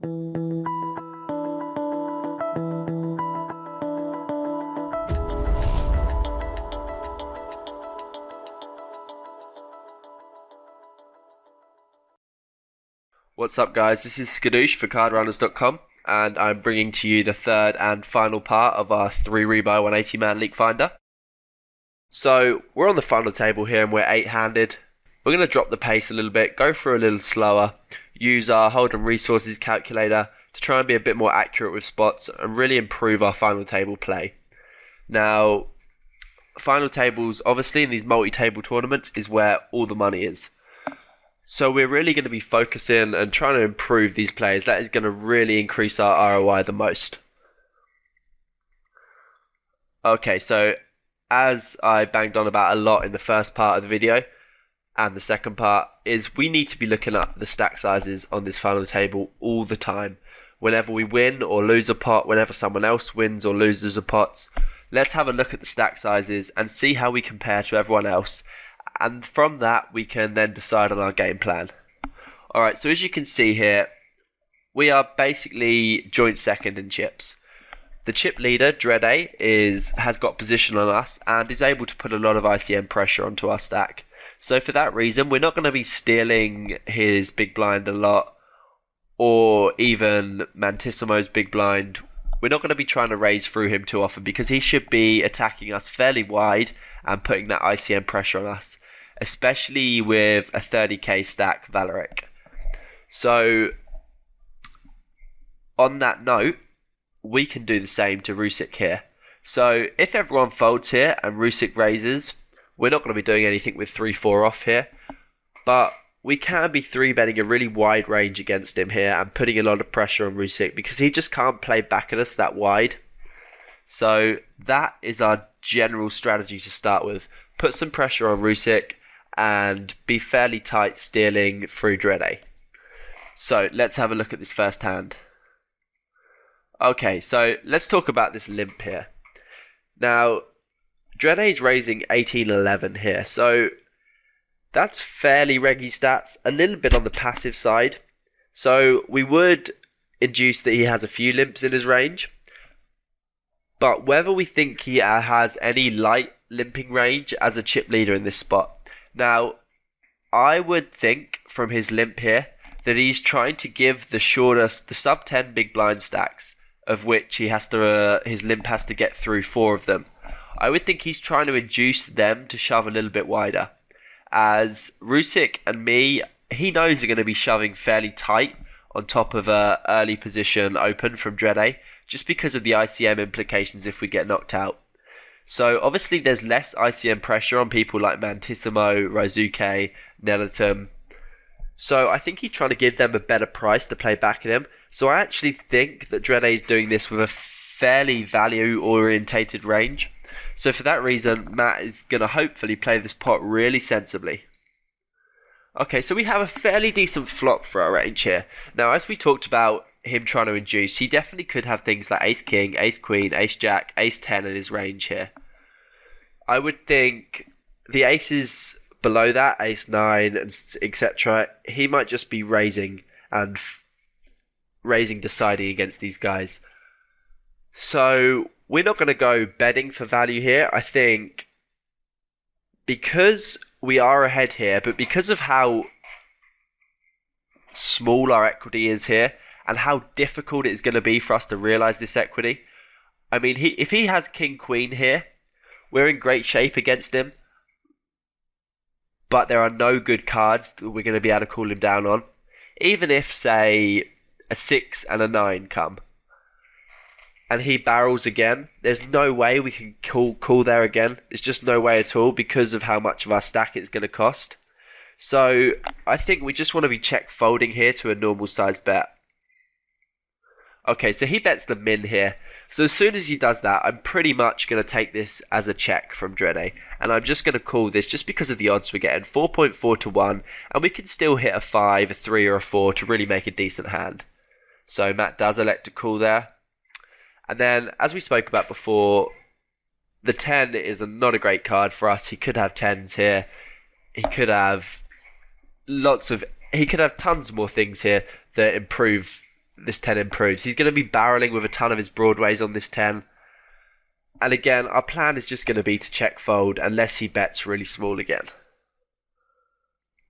What's up guys, this is Skadooshh for CardRunners.com and I'm bringing to you the third and final part of our 3 rebuy 180 man Leakfinder. So we're on the final table here and we're 8-handed. We're going to drop the pace a little bit, go for a little slower, use our Hold'em resources calculator to try and be a bit more accurate with spots and really improve our final table play. Now, final tables obviously in these multi-table tournaments is where all the money is. So we're really going to be focusing and trying to improve these players. That is going to really increase our ROI the most. Okay, so as I banged on about a lot in the first part of the video, and the second part, is we need to be looking at the stack sizes on this final table all the time. Whenever we win or lose a pot, whenever someone else wins or loses a pot, let's have a look at the stack sizes and see how we compare to everyone else. And from that, we can then decide on our game plan. Alright, so as you can see here, we are basically joint second in chips. The chip leader, Dread has got position on us and is able to put a lot of ICM pressure onto our stack. So for that reason, we're not going to be stealing his big blind a lot, or even Mantissimo's big blind. We're not going to be trying to raise through him too often because he should be attacking us fairly wide and putting that ICM pressure on us, especially with a 30k stack Valeric. So on that note, we can do the same to Rusik here. So if everyone folds here and Rusik raises, we're not going to be doing anything with 3-4 off here, but we can be 3-betting a really wide range against him here and putting a lot of pressure on Rusik because he just can't play back at us that wide. So that is our general strategy to start with. Put some pressure on Rusik and be fairly tight stealing through Dread. So let's have a look at this first hand. Okay, so let's talk about this limp here. Now, Dread is raising 18-11 here, so that's fairly reggy stats, a little bit on the passive side. So we would induce that he has a few limps in his range. But whether we think he has any light limping range as a chip leader in this spot. Now, I would think from his limp here that he's trying to give the shortest, the sub 10 big blind stacks, of which he has to, his limp has to get through 4 of them. I would think he's trying to induce them to shove a little bit wider. As Rusik and me, he knows are going to be shoving fairly tight on top of a early position open from Dread, just because of the ICM implications if we get knocked out. So obviously there's less ICM pressure on people like Mantissimo, Raizuke, Nelatum. So I think he's trying to give them a better price to play back at him. So I actually think that Dread is doing this with a fairly value orientated range. So for that reason, Matt is going to hopefully play this pot really sensibly. Okay, so we have a fairly decent flop for our range here. Now, as we talked about him trying to induce, he definitely could have things like Ace King, Ace Queen, Ace Jack, Ace 10 in his range here. I would think the aces below that, Ace 9, and etc., he might just be raising and deciding against these guys. So we're not going to go betting for value here. I think because we are ahead here, but because of how small our equity is here and how difficult it is going to be for us to realise this equity. I mean, if he has King Queen here, we're in great shape against him. But there are no good cards that we're going to be able to cool him down on. Even if, say, a 6 and a 9 come and he barrels again, there's no way we can call there again. There's just no way at all because of how much of our stack it's going to cost. So I think we just want to be check folding here to a normal size bet. Okay, so he bets the min here. So as soon as he does that, I'm pretty much going to take this as a check from Dread. And I'm just going to call this just because of the odds we're getting. 4.4 to 1. And we can still hit a 5, a 3 or a 4 to really make a decent hand. So Matt does elect to call there. And then, as we spoke about before, the 10 is not a great card for us. He could have 10s here. He could have tons more things here that improve this 10 improves. He's going to be barreling with a ton of his broadways on this 10. And again, our plan is just going to be to check fold unless he bets really small again.